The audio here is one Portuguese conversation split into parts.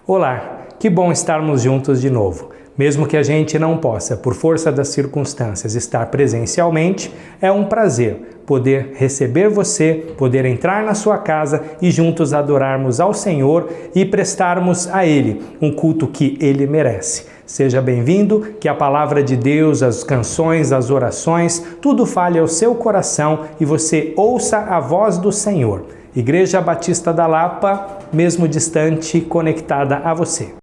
Olá, que bom estarmos juntos de novo. Mesmo que a gente não possa, por força das circunstâncias, estar presencialmente, é um prazer poder receber você, poder entrar na sua casa e juntos adorarmos ao Senhor e prestarmos a Ele um culto que Ele merece. Seja bem-vindo, que a palavra de Deus, as canções, as orações, tudo fale ao seu coração e você ouça a voz do Senhor. Igreja Batista da Lapa, mesmo distante, conectada a você.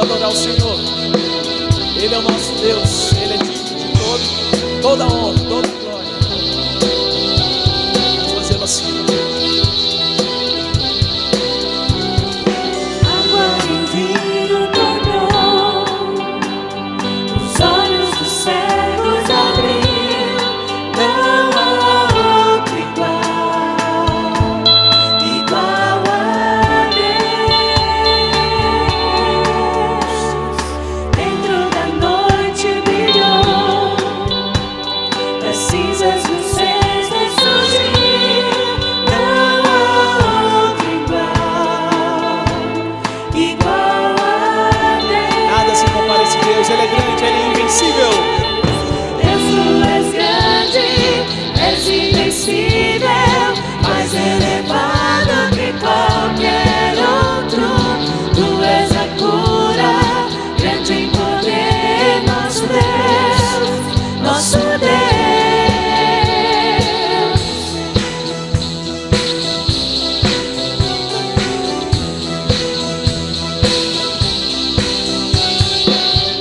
Adorar o Senhor, Ele é o nosso Deus, Ele é digno de toda honra, toda glória. Vamos fazê-lo assim. Água e vinho tornou, os olhos dos cegos abriu, não há outro igual a Deus. Dentro da noite brilhou, das cinzas dos céus ressurgiu, não há outro igual a Deus. Nada se compara a esse Deus, Ele é grande, Ele é invencível. Deus, tu és grande, és invencível, mais elevado que qualquer outro. Tu és a cura, grande em poder, nosso Deus, nosso Deus.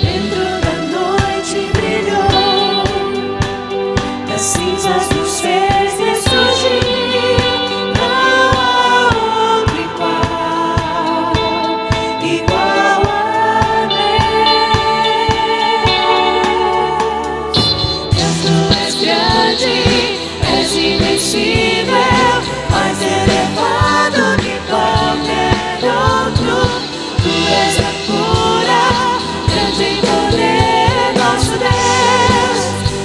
Dentro da noite brilhou, das cinzas dos céus ressurgiu, não há outro igual a Deus. Deus, tu és grande, és invencível, mais elevado que qualquer outro. Tu és a cura, grande em poder, nosso Deus,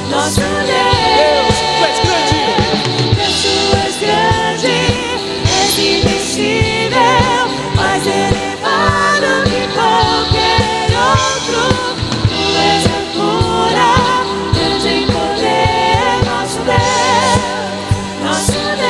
nosso Deus. Tu és grande. Deus, tu és grande, és invencível, mais elevado que qualquer outro. Tu és a cura, grande em poder, nosso Deus, nosso Deus.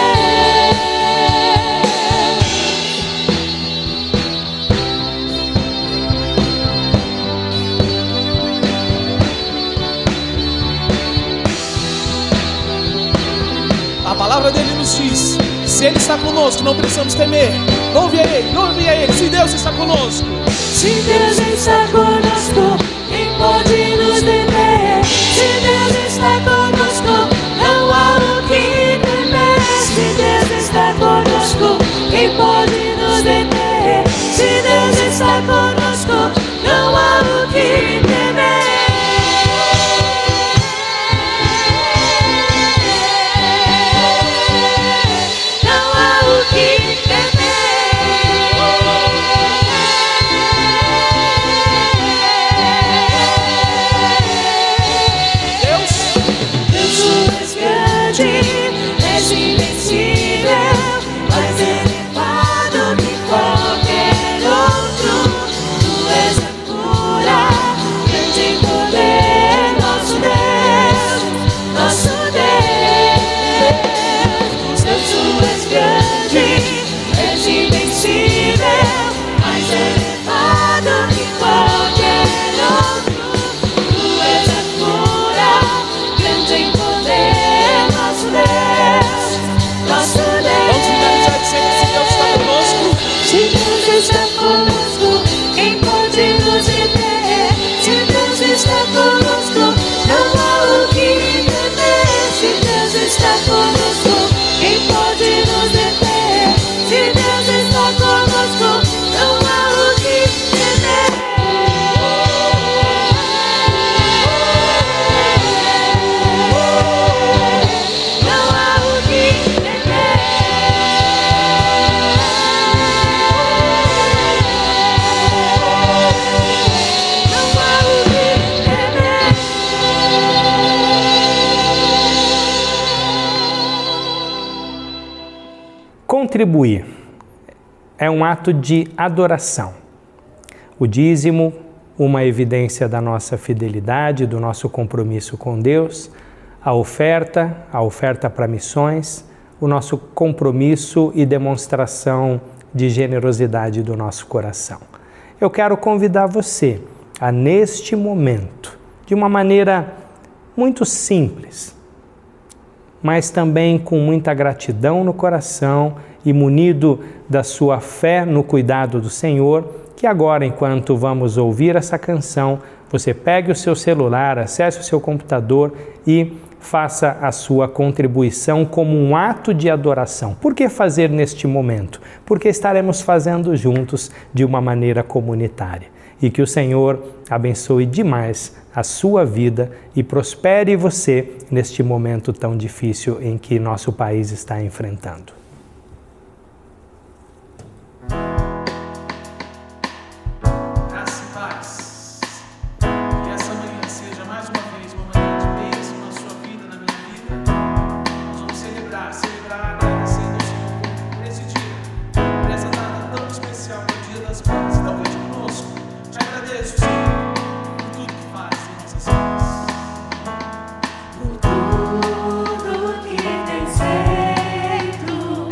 A palavra dele nos diz: se Ele está conosco, não precisamos temer. Louve a Ele, se Deus está conosco. Se Deus está conosco, quem pode nos deter? Se Deus está conosco, não há o que temer. Se Deus está conosco, quem pode nos deter? Se Deus está conosco, não há o que temer. Não há o que temer. Deus, tu és grande, és invencível, mais elevado que qualquer outro. Tu és a cura, grande poder, nosso Deus, nosso Deus. Deus, tu és grande, és invencível, mais elevado que qualquer outro. Tu és a cura, grande em poder, nosso Deus, nosso Vamos finalizar dizendo se Deus está conosco. Se Deus está conosco, quem pode nos deter? Se Deus está conosco, não há o que temer. Se Deus está conosco, quem pode nos deter? Se Deus está conosco, não há o que temer. Não há o que temer. Não há o que temer. Contribuir é um ato de adoração. O dízimo, uma evidência da nossa fidelidade, do nosso compromisso com Deus. A oferta para missões, o nosso compromisso e demonstração de generosidade do nosso coração. Eu quero convidar você a, neste momento, de uma maneira muito simples, mas também com muita gratidão no coração e munido da sua fé no cuidado do Senhor, que agora, enquanto vamos ouvir essa canção, você pegue o seu celular, acesse o seu computador e faça a sua contribuição como um ato de adoração. Por que fazer neste momento? Porque estaremos fazendo juntos de uma maneira comunitária. E que o Senhor abençoe demais a sua vida e prospere você neste momento tão difícil em que nosso país está enfrentando. Graça e paz. Que essa manhã seja mais uma vez uma manhã de bênção na sua vida, na minha vida. Nós vamos celebrar, agradecendo ao Senhor por esse dia, por essa data tão especial, o Dia das Mães. Então, vem conosco. Te agradeço, Senhor, por tudo que faz em nossas vidas. Por tudo que tens feito.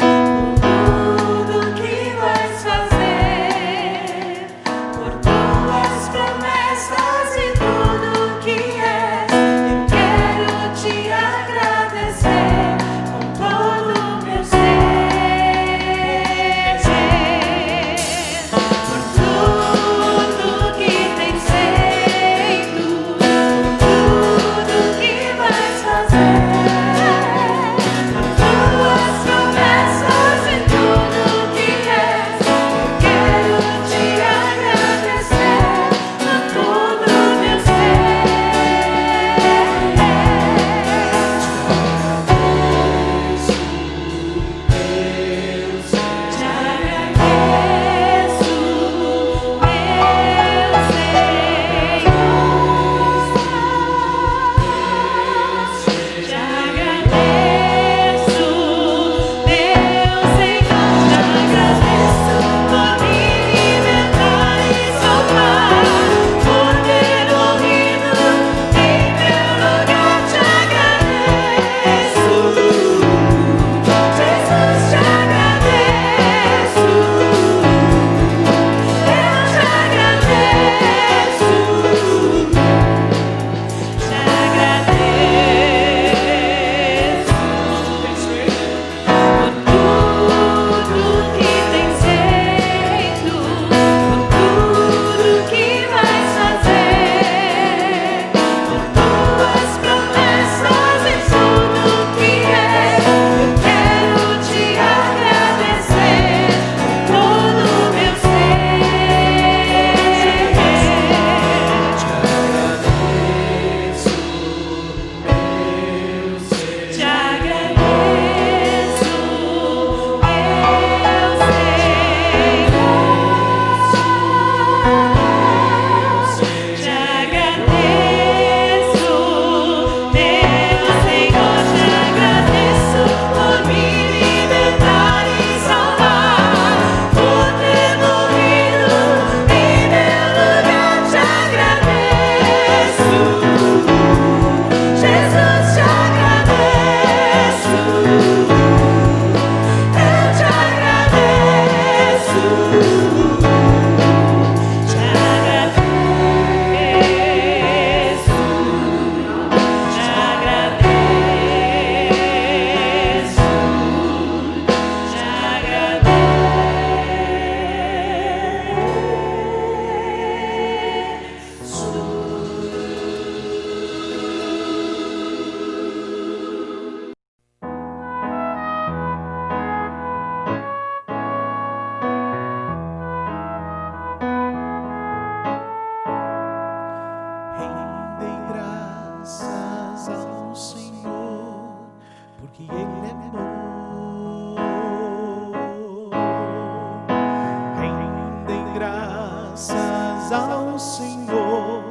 Senhor,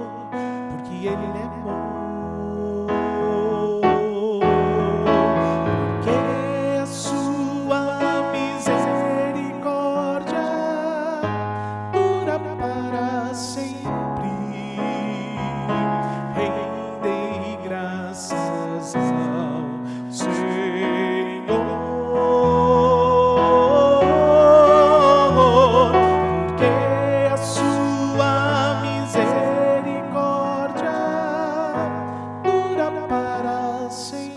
porque Ele é bom. Porque a sua misericórdia dura para sempre. Rendei graças ao Senhor, porque a sua misericórdia dura para sempre.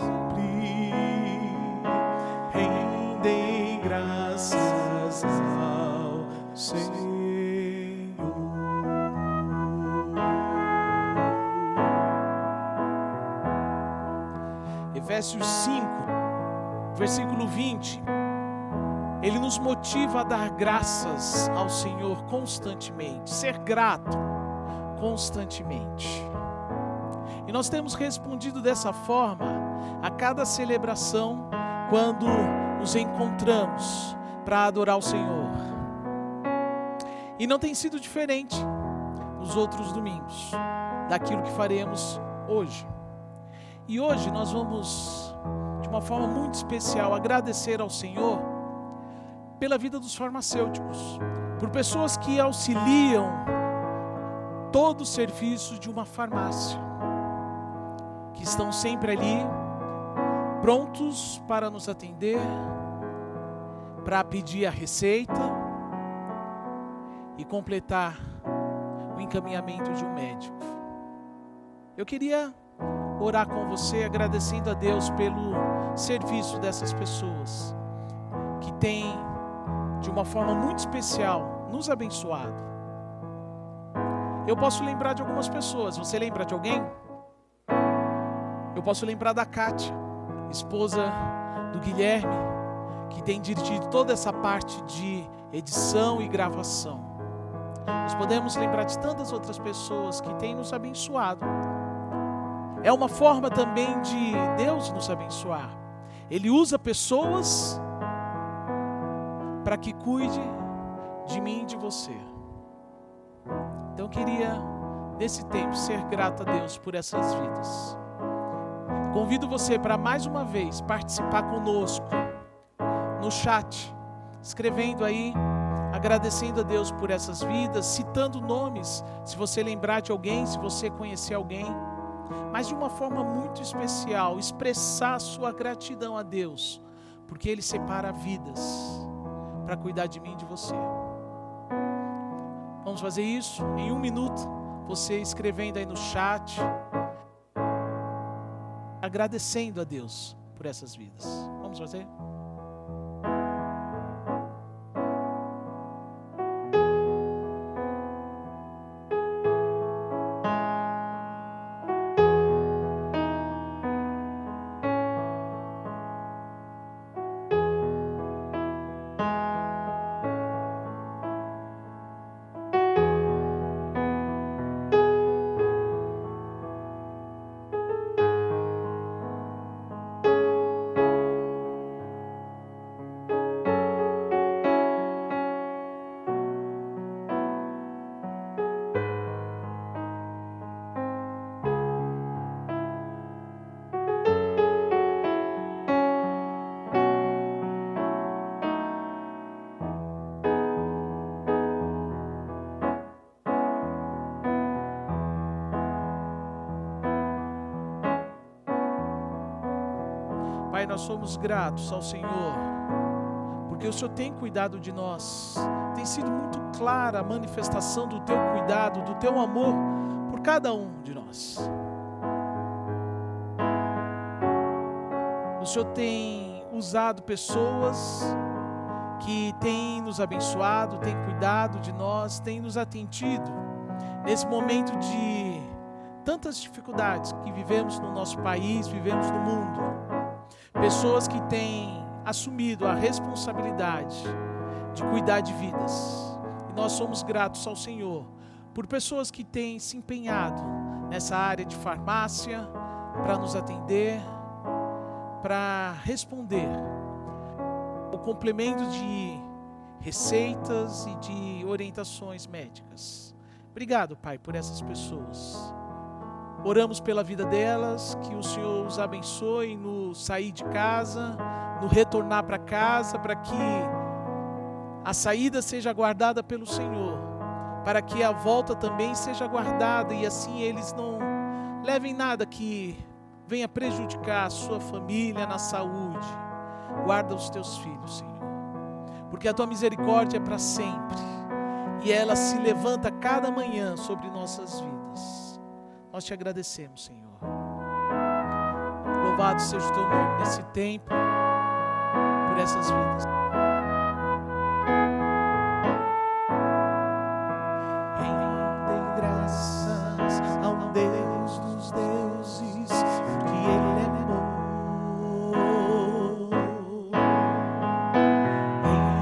Rendei graças ao Senhor. Efésios 5, versículo 20, ele nos motiva a dar graças ao Senhor constantemente, ser grato constantemente. E nós temos respondido dessa forma a cada celebração quando nos encontramos para adorar o Senhor. E não tem sido diferente nos outros domingos daquilo que faremos hoje. E hoje nós vamos, de uma forma muito especial, agradecer ao Senhor pela vida dos farmacêuticos, por pessoas que auxiliam todo o serviço de uma farmácia, que estão sempre ali, prontos para nos atender, para pedir a receita e completar o encaminhamento de um médico. Eu queria orar com você, agradecendo a Deus pelo serviço dessas pessoas que têm, de uma forma muito especial, nos abençoado. Eu posso lembrar de algumas pessoas. Você lembra de alguém? Eu posso lembrar da Kátia, esposa do Guilherme, que tem dirigido toda essa parte de edição e gravação. Nós podemos lembrar de tantas outras pessoas que têm nos abençoado. É uma forma também de Deus nos abençoar. Ele usa pessoas para que cuide de mim e de você. Então eu queria, nesse tempo, ser grato a Deus por essas vidas. Convido você para mais uma vez participar conosco no chat, escrevendo aí, agradecendo a Deus por essas vidas, citando nomes, se você lembrar de alguém, se você conhecer alguém. Mas de uma forma muito especial, expressar a sua gratidão a Deus, porque Ele separa vidas para cuidar de mim e de você. Vamos fazer isso em 1 minuto, você escrevendo aí no chat, agradecendo a Deus por essas vidas. Vamos fazer? Pai, nós somos gratos ao Senhor, porque o Senhor tem cuidado de nós. Tem sido muito clara a manifestação do Teu cuidado, do Teu amor por cada um de nós. O Senhor tem usado pessoas que têm nos abençoado, têm cuidado de nós, têm nos atendido nesse momento de tantas dificuldades que vivemos no nosso país, vivemos no mundo. Pessoas que têm assumido a responsabilidade de cuidar de vidas. E nós somos gratos ao Senhor por pessoas que têm se empenhado nessa área de farmácia para nos atender, para responder o complemento de receitas e de orientações médicas. Obrigado, Pai, por essas pessoas. Oramos pela vida delas, que o Senhor os abençoe no sair de casa, no retornar para casa, para que a saída seja guardada pelo Senhor, para que a volta também seja guardada e assim eles não levem nada que venha prejudicar a sua família na saúde. Guarda os teus filhos, Senhor, porque a tua misericórdia é para sempre e ela se levanta cada manhã sobre nossas vidas. Nós te agradecemos, Senhor. Louvado seja o teu nome nesse tempo, por essas vidas. Rendem graças ao Deus dos deuses, porque Ele é bom.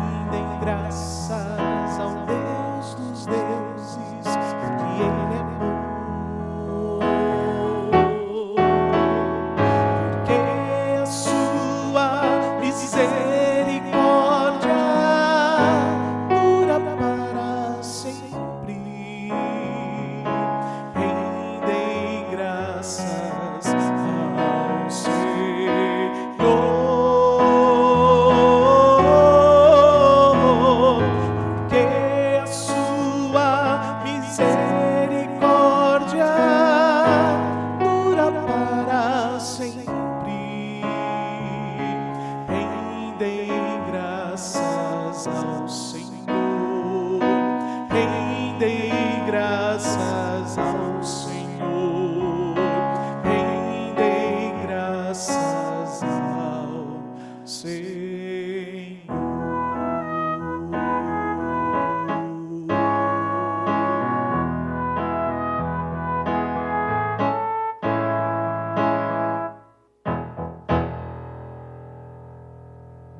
Rendem graças ao Deus dos deuses, porque Ele é bom.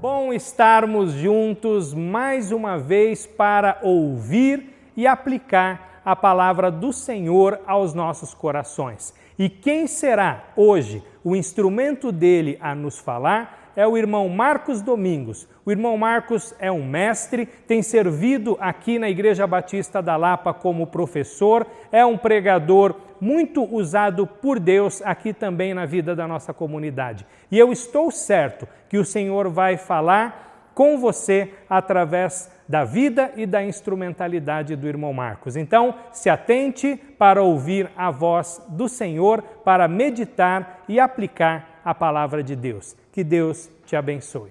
Bom estarmos juntos mais uma vez para ouvir e aplicar a palavra do Senhor aos nossos corações. E quem será hoje o instrumento dele a nos falar é o irmão Marcos Domingos. O irmão Marcos é um mestre, tem servido aqui na Igreja Batista da Lapa como professor, é um pregador muito usado por Deus aqui também na vida da nossa comunidade. E eu estou certo que o Senhor vai falar com você através da vida e da instrumentalidade do irmão Marcos. Então, se atente para ouvir a voz do Senhor, para meditar e aplicar a palavra de Deus. Que Deus te abençoe.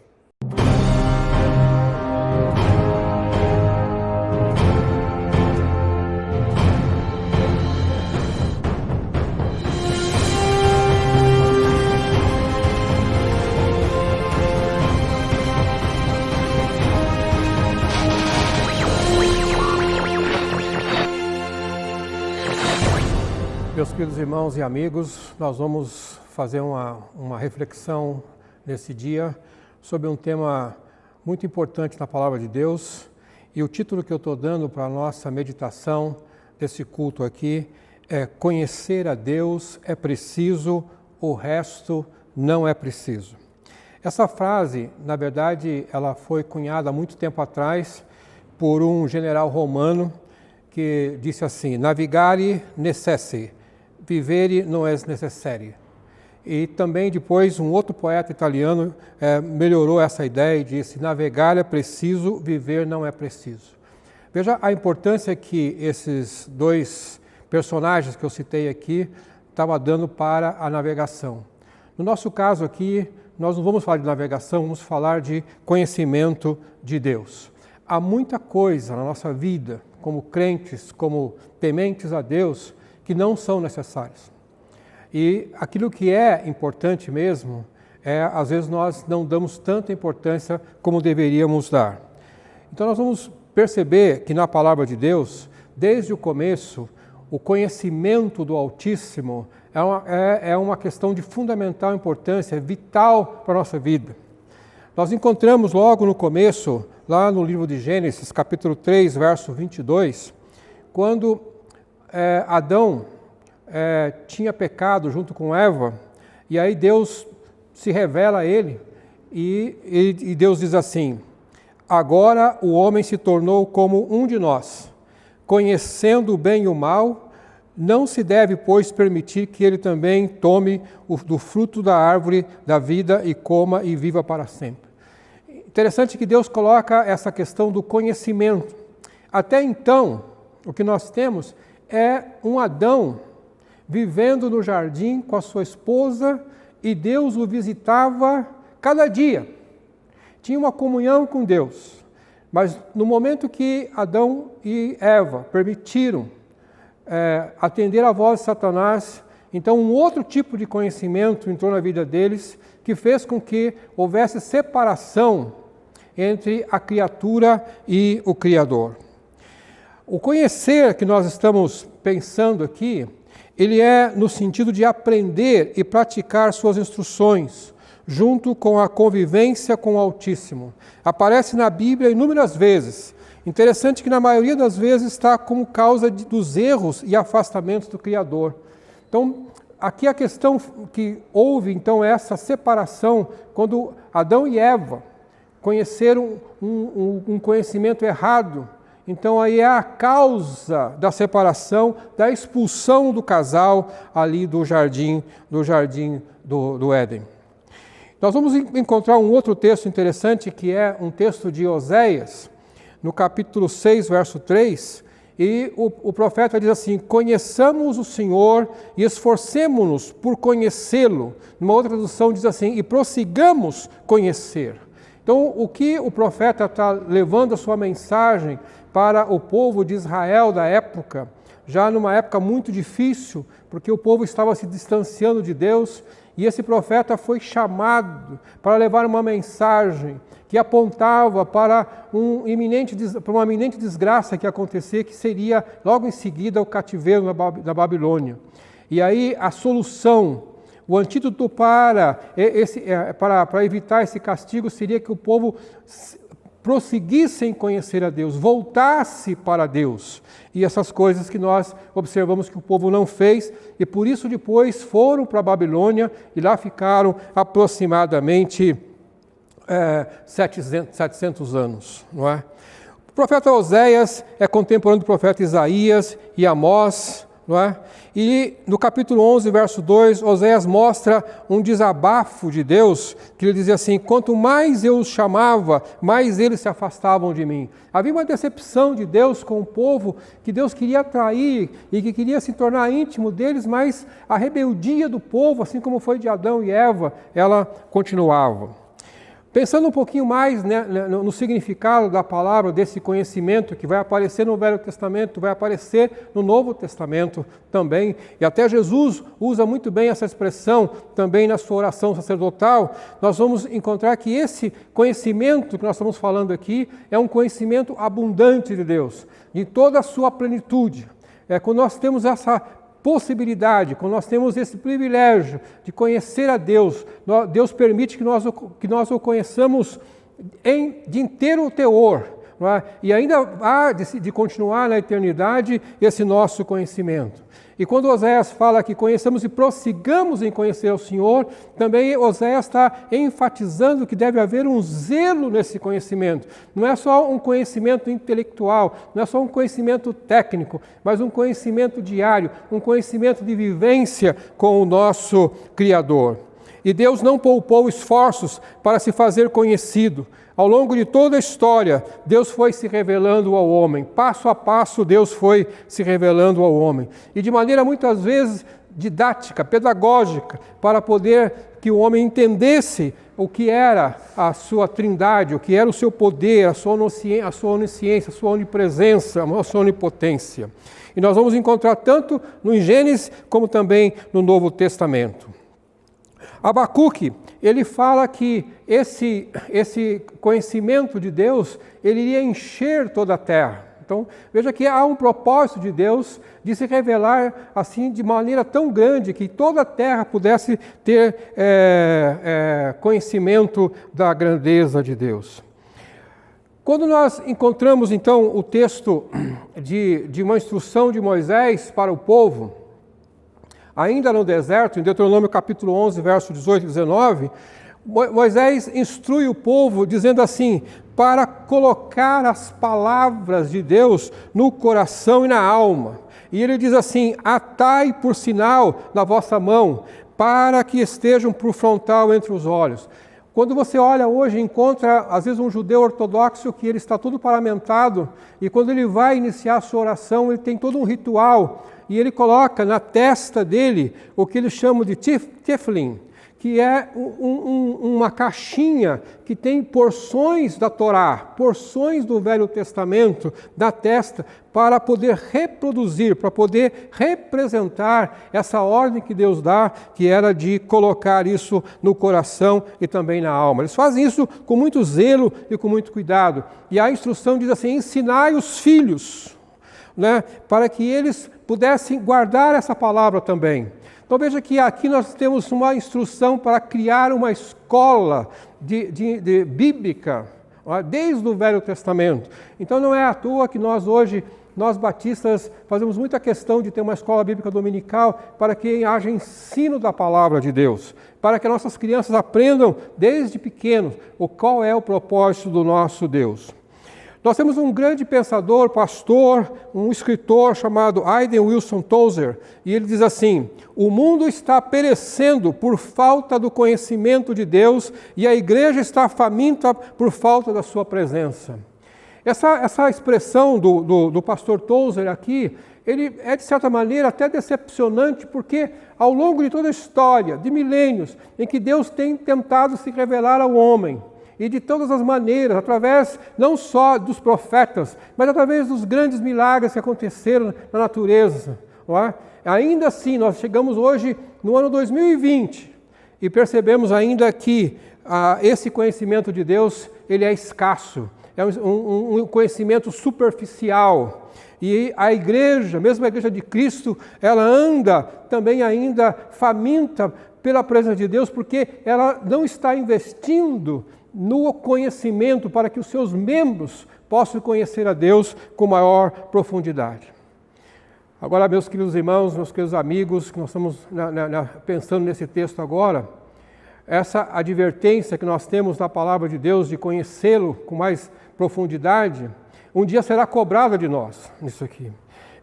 Meus queridos irmãos e amigos, nós vamos fazer uma reflexão nesse dia sobre um tema muito importante na Palavra de Deus. E o título que eu estou dando para a nossa meditação desse culto aqui é Conhecer a Deus é preciso, o resto não é preciso. Essa frase, na verdade, ela foi cunhada há muito tempo atrás por um general romano que disse assim: navigare necesse, vivere non est necessaire. E também depois um outro poeta italiano melhorou essa ideia e disse: navegar é preciso, viver não é preciso. Veja a importância que esses dois personagens que eu citei aqui estavam dando para a navegação. No nosso caso aqui, nós não vamos falar de navegação, vamos falar de conhecimento de Deus. Há muita coisa na nossa vida, como crentes, como tementes a Deus, que não são necessárias. E aquilo que é importante mesmo, às vezes nós não damos tanta importância como deveríamos dar. Então nós vamos perceber que na palavra de Deus, desde o começo, o conhecimento do Altíssimo é uma questão de fundamental importância, vital para a nossa vida. Nós encontramos logo no começo, lá no livro de Gênesis, capítulo 3, verso 22, quando Adão tinha pecado junto com Eva, e aí Deus se revela a ele, e Deus diz assim: agora o homem se tornou como um de nós, conhecendo o bem e o mal, não se deve, pois, permitir que ele também tome do fruto da árvore da vida e coma e viva para sempre. Interessante que Deus coloca essa questão do conhecimento. Até então, o que nós temos é um Adão vivendo no jardim com a sua esposa e Deus o visitava cada dia. Tinha uma comunhão com Deus. Mas no momento que Adão e Eva permitiram atender à voz de Satanás, então um outro tipo de conhecimento entrou na vida deles, que fez com que houvesse separação entre a criatura e o Criador. O conhecer que nós estamos pensando aqui, ele é no sentido de aprender e praticar suas instruções, junto com a convivência com o Altíssimo. Aparece na Bíblia inúmeras vezes. Interessante que na maioria das vezes está como causa dos erros e afastamentos do Criador. Então, aqui a questão que houve, então, essa separação, quando Adão e Eva conheceram um conhecimento errado, então aí é a causa da separação, da expulsão do casal ali do jardim do Éden. Nós vamos encontrar um outro texto interessante, que é um texto de Oséias, no capítulo 6, verso 3, e o profeta diz assim: conheçamos o Senhor e esforcemo-nos por conhecê-lo. Numa outra tradução diz assim: e prossigamos conhecer. Então, o que o profeta está levando a sua mensagem para o povo de Israel da época, já numa época muito difícil, porque o povo estava se distanciando de Deus, e esse profeta foi chamado para levar uma mensagem que apontava para uma iminente desgraça que ia acontecer, que seria logo em seguida o cativeiro da Babilônia. E aí a solução, o antídoto para evitar esse castigo seria que o povo prosseguisse em conhecer a Deus, voltasse para Deus. E essas coisas que nós observamos que o povo não fez, e por isso depois foram para a Babilônia e lá ficaram aproximadamente 700 anos, não é? O profeta Oséias é contemporâneo do profeta Isaías e Amós, não é? E no capítulo 11, verso 2, Oséias mostra um desabafo de Deus, que ele dizia assim: quanto mais eu os chamava, mais eles se afastavam de mim. Havia uma decepção de Deus com o povo, que Deus queria atrair e que queria se tornar íntimo deles, mas a rebeldia do povo, assim como foi de Adão e Eva, ela continuava. Pensando um pouquinho mais, né, no significado da palavra, desse conhecimento que vai aparecer no Velho Testamento, vai aparecer no Novo Testamento também, e até Jesus usa muito bem essa expressão também na sua oração sacerdotal, nós vamos encontrar que esse conhecimento que nós estamos falando aqui é um conhecimento abundante de Deus, de toda a sua plenitude. Quando nós temos essa possibilidade, quando nós temos esse privilégio de conhecer a Deus, Deus permite que nós o conheçamos de inteiro teor, não é? E ainda há de continuar na eternidade esse nosso conhecimento. E quando Oséias fala que conheçamos e prossigamos em conhecer o Senhor, também Oséias está enfatizando que deve haver um zelo nesse conhecimento. Não é só um conhecimento intelectual, não é só um conhecimento técnico, mas um conhecimento diário, um conhecimento de vivência com o nosso Criador. E Deus não poupou esforços para se fazer conhecido. Ao longo de toda a história, Deus foi se revelando ao homem. Passo a passo, Deus foi se revelando ao homem. E de maneira muitas vezes didática, pedagógica, para poder que o homem entendesse o que era a sua trindade, o que era o seu poder, a sua onisciência, a sua onipresença, a sua onipotência. E nós vamos encontrar tanto no Gênesis como também no Novo Testamento. Abacuque, ele fala que esse conhecimento de Deus, ele iria encher toda a terra. Então, veja que há um propósito de Deus de se revelar assim de maneira tão grande que toda a terra pudesse ter conhecimento da grandeza de Deus. Quando nós encontramos, então, o texto de uma instrução de Moisés para o povo, ainda no deserto, em Deuteronômio capítulo 11, verso 18 e 19, Moisés instrui o povo dizendo assim, para colocar as palavras de Deus no coração e na alma. E ele diz assim, atai por sinal na vossa mão, para que estejam por frontal entre os olhos. Quando você olha hoje, encontra às vezes um judeu ortodoxo que ele está todo paramentado, e quando ele vai iniciar a sua oração, ele tem todo um ritual, e ele coloca na testa dele o que eles chamam de teflin, que é uma caixinha que tem porções da Torá, porções do Velho Testamento na testa, para poder reproduzir, para poder representar essa ordem que Deus dá, que era de colocar isso no coração e também na alma. Eles fazem isso com muito zelo e com muito cuidado. E a instrução diz assim, ensinai os filhos, né, para que eles pudessem guardar essa palavra também. Então veja que aqui nós temos uma instrução para criar uma escola de bíblica, desde o Velho Testamento. Então não é à toa que nós hoje, nós batistas, fazemos muita questão de ter uma escola bíblica dominical para que haja ensino da palavra de Deus, para que nossas crianças aprendam desde pequenos qual é o propósito do nosso Deus. Nós temos um grande pensador, pastor, um escritor chamado Hayden Wilson Tozer, e ele diz assim, o mundo está perecendo por falta do conhecimento de Deus e a igreja está faminta por falta da sua presença. Essa expressão do pastor Tozer aqui, ele é de certa maneira até decepcionante, porque ao longo de toda a história, de milênios, em que Deus tem tentado se revelar ao homem, e de todas as maneiras, através não só dos profetas, mas através dos grandes milagres que aconteceram na natureza. Não é? Ainda assim, nós chegamos hoje no ano 2020 e percebemos ainda que esse conhecimento de Deus ele é escasso, é um conhecimento superficial. E a igreja, mesmo a igreja de Cristo, ela anda também ainda faminta pela presença de Deus, porque ela não está investindo no conhecimento para que os seus membros possam conhecer a Deus com maior profundidade. Agora, meus queridos irmãos, meus queridos amigos, que nós estamos pensando nesse texto agora, essa advertência que nós temos na palavra de Deus de conhecê-lo com mais profundidade, um dia será cobrada de nós, nisso aqui.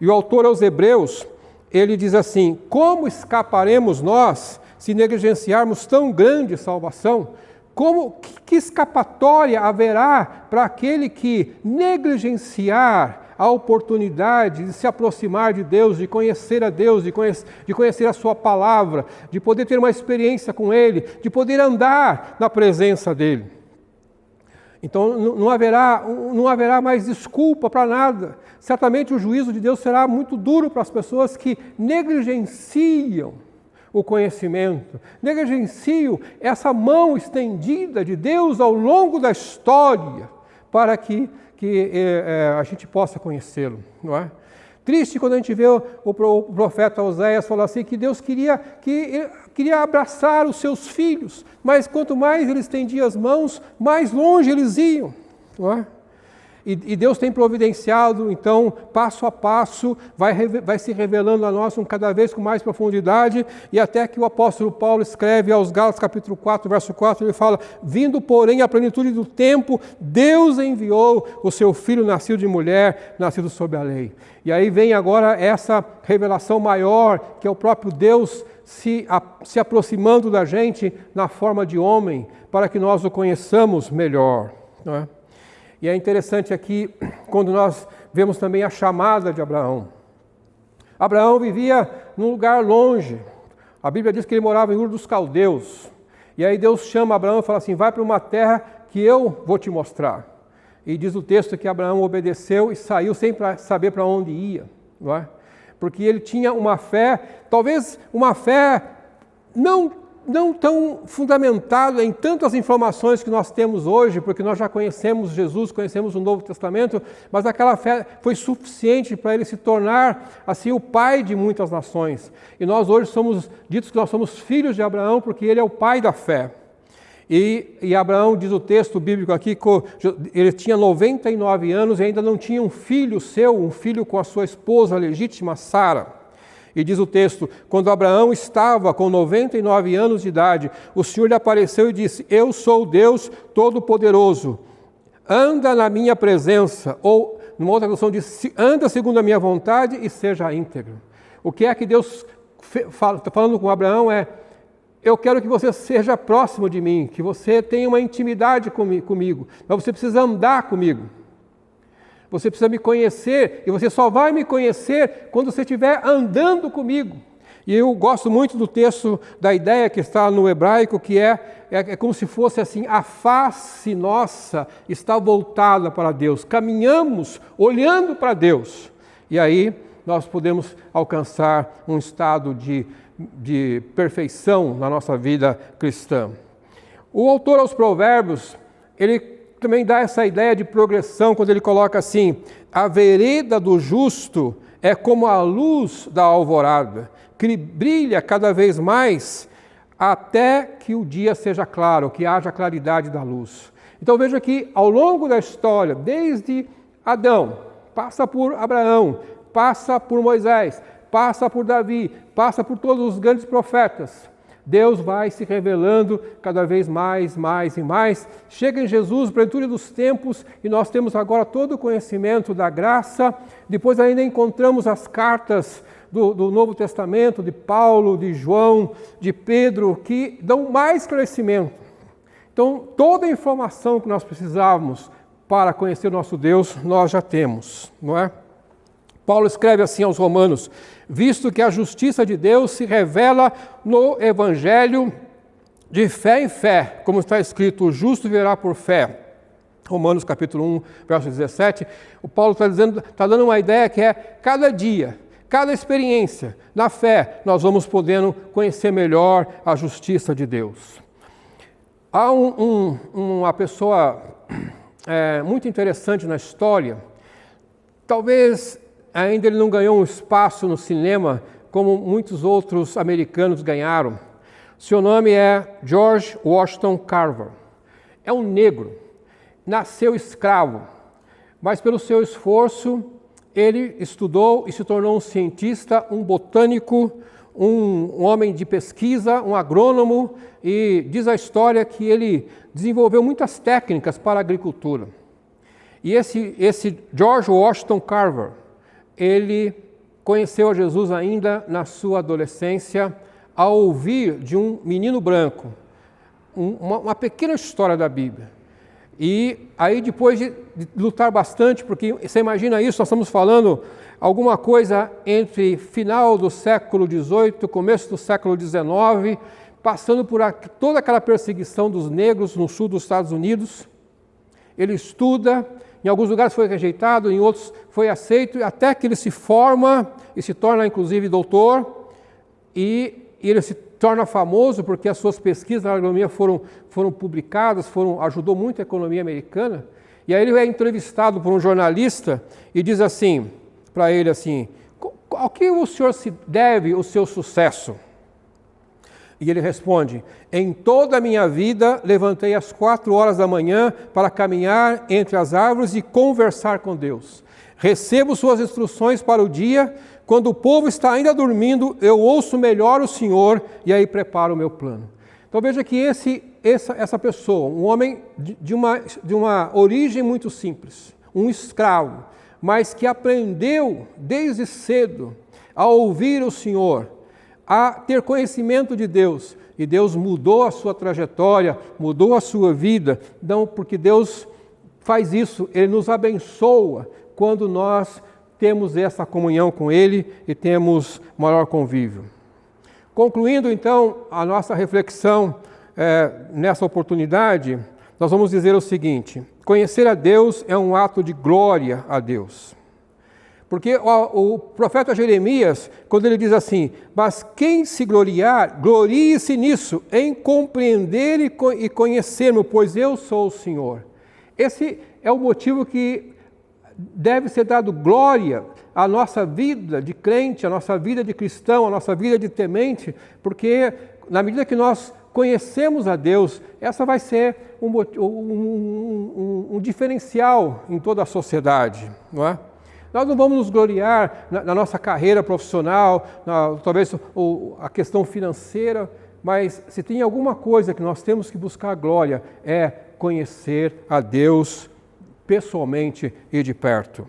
E o autor aos Hebreus, ele diz assim, como escaparemos nós se negligenciarmos tão grande salvação? Que escapatória haverá para aquele que negligenciar a oportunidade de se aproximar de Deus, de conhecer a Deus, de conhecer a sua palavra, de poder ter uma experiência com Ele, de poder andar na presença dEle? Então não haverá mais desculpa para nada. Certamente o juízo de Deus será muito duro para as pessoas que negligenciam o conhecimento, negligenciam essa mão estendida de Deus ao longo da história para que a gente possa conhecê-lo, não é? Triste quando a gente vê o profeta Oséias falar assim que Deus queria abraçar os seus filhos, mas quanto mais ele estendia as mãos, mais longe eles iam, não é? E Deus tem providenciado, então, passo a passo, vai se revelando a nós cada vez com mais profundidade, e até que o apóstolo Paulo escreve aos Gálatas capítulo 4, verso 4, ele fala, vindo, porém, à plenitude do tempo, Deus enviou o seu Filho nascido de mulher, nascido sob a lei. E aí vem agora essa revelação maior, que é o próprio Deus se aproximando da gente na forma de homem, para que nós o conheçamos melhor, não é? E é interessante aqui, quando nós vemos também a chamada de Abraão. Abraão vivia num lugar longe. A Bíblia diz que ele morava em Ur dos Caldeus. E aí Deus chama Abraão e fala assim, vai para uma terra que eu vou te mostrar. E diz o texto que Abraão obedeceu e saiu sem saber para onde ia, não é? Porque ele tinha uma fé, talvez uma fé não tão fundamentada em tantas informações que nós temos hoje, porque nós já conhecemos Jesus, conhecemos o Novo Testamento, mas aquela fé foi suficiente para ele se tornar assim o pai de muitas nações. E nós hoje somos ditos que nós somos filhos de Abraão, porque ele é o pai da fé. E Abraão, diz o texto bíblico aqui, ele tinha 99 anos e ainda não tinha um filho seu, um filho com a sua esposa legítima, Sara. E diz o texto, quando Abraão estava com 99 anos de idade, o Senhor lhe apareceu e disse, eu sou Deus Todo-Poderoso, anda na minha presença, ou numa outra tradução diz, anda segundo a minha vontade e seja íntegro. O que é que Deus está falando com Abraão é, eu quero que você seja próximo de mim, que você tenha uma intimidade comigo, mas você precisa andar comigo. Você precisa me conhecer, e você só vai me conhecer quando você estiver andando comigo. E eu gosto muito do texto, da ideia que está no hebraico, que é como se fosse assim, a face nossa está voltada para Deus. Caminhamos olhando para Deus. E aí nós podemos alcançar um estado de perfeição na nossa vida cristã. O autor aos Provérbios, ele também dá essa ideia de progressão, quando ele coloca assim, a vereda do justo é como a luz da alvorada, que brilha cada vez mais até que o dia seja claro, que haja claridade da luz. Então veja que ao longo da história, desde Adão, passa por Abraão, passa por Moisés, passa por Davi, passa por todos os grandes profetas. Deus vai se revelando cada vez mais e mais. Chega em Jesus, plenitude dos tempos, e nós temos agora todo o conhecimento da graça. Depois ainda encontramos as cartas do Novo Testamento, de Paulo, de João, de Pedro, que dão mais esclarecimento. Então, toda a informação que nós precisávamos para conhecer o nosso Deus, nós já temos, não é? Paulo escreve assim aos Romanos, visto que a justiça de Deus se revela no Evangelho de fé em fé, como está escrito, o justo viverá por fé. Romanos capítulo 1, verso 17, o Paulo está dando uma ideia que é cada dia, cada experiência, na fé, nós vamos podendo conhecer melhor a justiça de Deus. Há uma pessoa muito interessante na história, talvez ainda ele não ganhou um espaço no cinema como muitos outros americanos ganharam. Seu nome é George Washington Carver. É um negro, nasceu escravo, mas pelo seu esforço ele estudou e se tornou um cientista, um botânico, um homem de pesquisa, um agrônomo, e diz a história que ele desenvolveu muitas técnicas para a agricultura. E esse George Washington Carver, ele conheceu a Jesus ainda na sua adolescência, ao ouvir de um menino branco uma pequena história da Bíblia. E aí depois de lutar bastante, porque você imagina isso, nós estamos falando alguma coisa entre final do século XVIII, começo do século XIX, passando por toda aquela perseguição dos negros no sul dos Estados Unidos. Ele estuda, em alguns lugares foi rejeitado, em outros foi aceito, até que ele se forma e se torna inclusive doutor, e ele se torna famoso porque as suas pesquisas na agronomia foram publicadas, ajudou muito a economia americana. E aí ele é entrevistado por um jornalista e diz assim, para ele assim, ao que o senhor se deve o seu sucesso? E ele responde, em toda a minha vida levantei às 4 horas da manhã para caminhar entre as árvores e conversar com Deus. Recebo suas instruções para o dia, quando o povo está ainda dormindo, eu ouço melhor o Senhor e aí preparo o meu plano. Então veja que essa pessoa, um homem de uma origem muito simples, um escravo, mas que aprendeu desde cedo a ouvir o Senhor, a ter conhecimento de Deus, e Deus mudou a sua trajetória, mudou a sua vida, não porque Deus faz isso, Ele nos abençoa quando nós temos essa comunhão com Ele e temos maior convívio. Concluindo então a nossa reflexão nessa oportunidade, nós vamos dizer o seguinte, conhecer a Deus é um ato de glória a Deus. Porque o profeta Jeremias, quando ele diz assim, mas quem se gloriar, glorie-se nisso, em compreender e conhecer-me, pois eu sou o Senhor. Esse é o motivo que deve ser dado glória à nossa vida de crente, à nossa vida de cristão, à nossa vida de temente, porque na medida que nós conhecemos a Deus, essa vai ser um diferencial em toda a sociedade, não é? Nós não vamos nos gloriar na nossa carreira profissional, talvez a questão financeira, mas se tem alguma coisa que nós temos que buscar glória, é conhecer a Deus pessoalmente e de perto.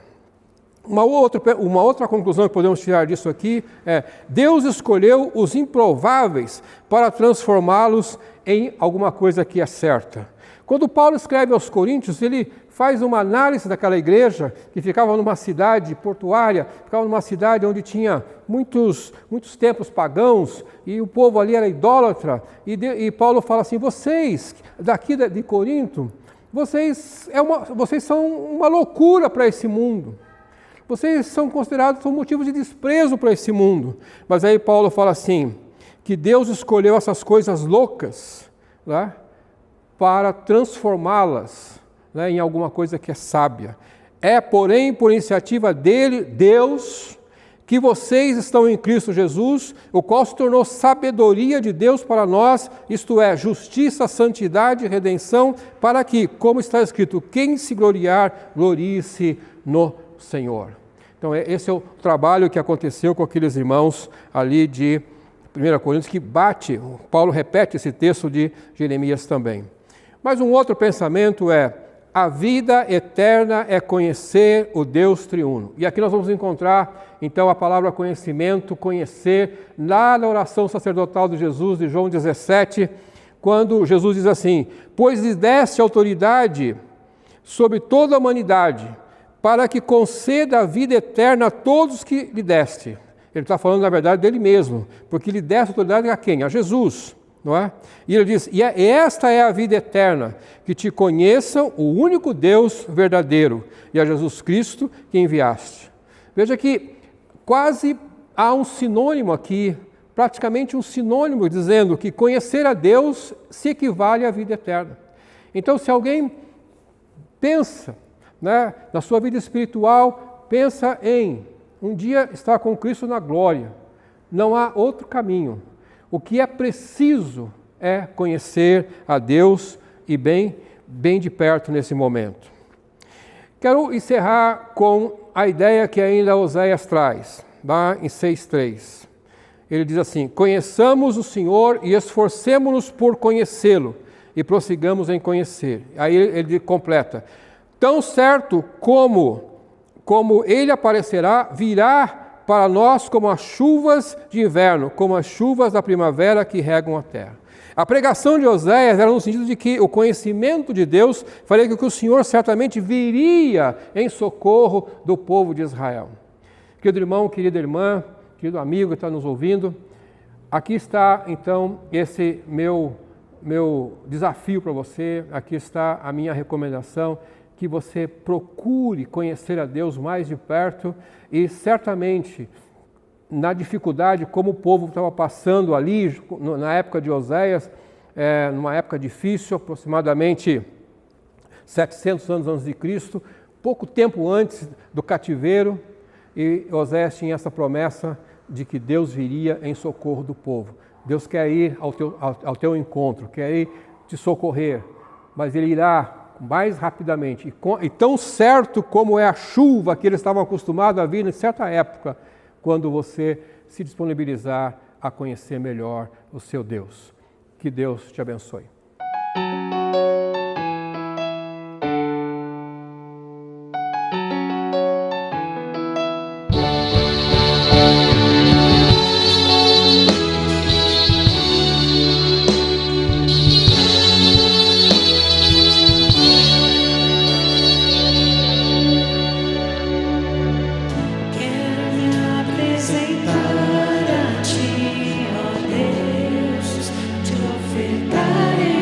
Uma outra conclusão que podemos tirar disso aqui é: Deus escolheu os improváveis para transformá-los em alguma coisa que é certa. Quando Paulo escreve aos Coríntios, ele faz uma análise daquela igreja que ficava numa cidade portuária, ficava numa cidade onde tinha muitos templos pagãos e o povo ali era idólatra. E Paulo fala assim: vocês daqui de Corinto, vocês são uma loucura para esse mundo. Vocês são considerados motivo de desprezo para esse mundo. Mas aí Paulo fala assim, que Deus escolheu essas coisas loucas, né, para transformá-las, né, em alguma coisa que é sábia. É, porém, por iniciativa dele, Deus, que vocês estão em Cristo Jesus, o qual se tornou sabedoria de Deus para nós, isto é, justiça, santidade e redenção, para que, como está escrito, quem se gloriar, glorie-se no Senhor. Então, esse é o trabalho que aconteceu com aqueles irmãos ali de 1 Coríntios, que Paulo repete esse texto de Jeremias também. Mas um outro pensamento é: a vida eterna é conhecer o Deus triuno. E aqui nós vamos encontrar, então, a palavra conhecimento, conhecer, lá na oração sacerdotal de Jesus, de João 17, quando Jesus diz assim: pois lhes deste autoridade sobre toda a humanidade, para que conceda a vida eterna a todos que lhe deste. Ele está falando, na verdade, dele mesmo, porque lhe deste autoridade a quem? A Jesus, não é? E ele diz: e esta é a vida eterna, que te conheçam o único Deus verdadeiro, e a Jesus Cristo que enviaste. Veja que quase há um sinônimo aqui, praticamente um sinônimo, dizendo que conhecer a Deus se equivale à vida eterna. Então, se alguém pensa, né, na sua vida espiritual, pensa em um dia estar com Cristo na glória, não há outro caminho. O que é preciso é conhecer a Deus e bem de perto nesse momento. Quero encerrar com a ideia que ainda Oséias traz, lá em 6:3. Ele diz assim: conheçamos o Senhor e esforcemo-nos por conhecê-lo, e prossigamos em conhecer. Aí ele completa: tão certo como ele aparecerá, virá para nós como as chuvas de inverno, como as chuvas da primavera que regam a terra. A pregação de Oséias era no sentido de que o conhecimento de Deus faria com que o Senhor certamente viria em socorro do povo de Israel. Querido irmão, querida irmã, querido amigo que está nos ouvindo, aqui está então esse meu desafio para você, aqui está a minha recomendação, que você procure conhecer a Deus mais de perto e certamente na dificuldade como o povo estava passando ali na época de Oséias, numa época difícil, aproximadamente 700 anos antes de Cristo, pouco tempo antes do cativeiro, e Oséias tinha essa promessa de que Deus viria em socorro do povo. Deus quer ir ao teu encontro, quer ir te socorrer, mas Ele irá mais rapidamente, e tão certo como é a chuva que eles estavam acostumados a vir em certa época, quando você se disponibilizar a conhecer melhor o seu Deus. Que Deus te abençoe. Apresentar a ti, ó Deus, te ofertarei.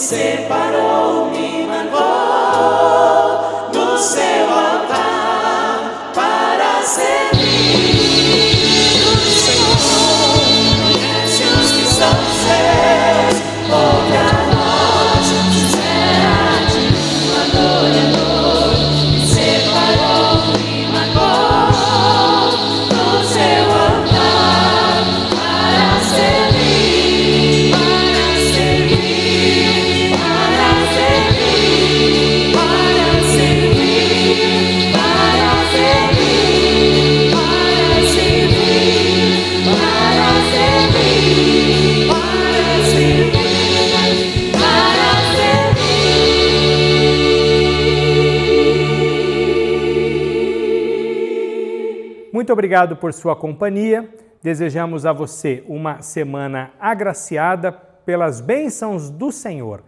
separou, me marcou no seu altar para servir o Senhor. Se os que são seus, ouve a voz sincera de um adorador. Me separou, me marcou no seu altar para servir, para servir, para servir, para servir, para servir, para servir, para servir, para servir. Muito obrigado por sua companhia. Desejamos a você uma semana agraciada pelas bênçãos do Senhor.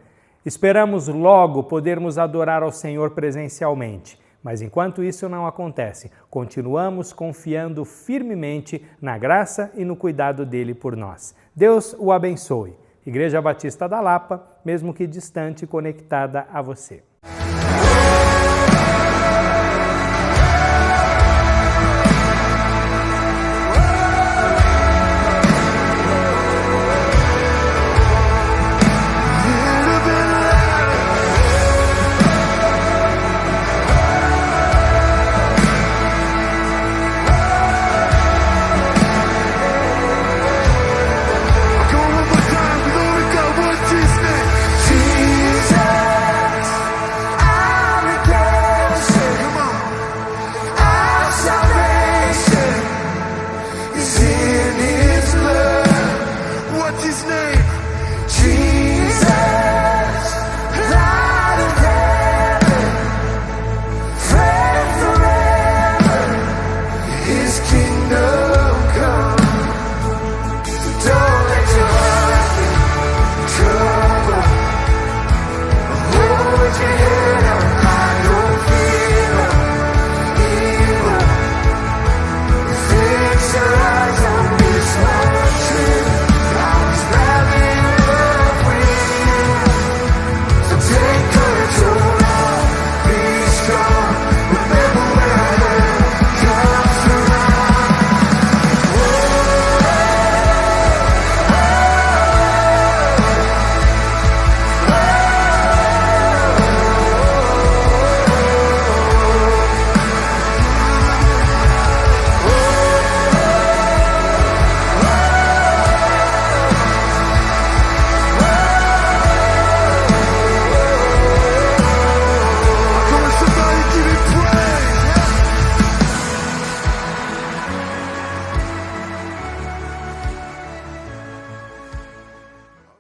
Esperamos logo podermos adorar ao Senhor presencialmente. Mas enquanto isso não acontece, continuamos confiando firmemente na graça e no cuidado dele por nós. Deus o abençoe. Igreja Batista da Lapa, mesmo que distante, conectada a você.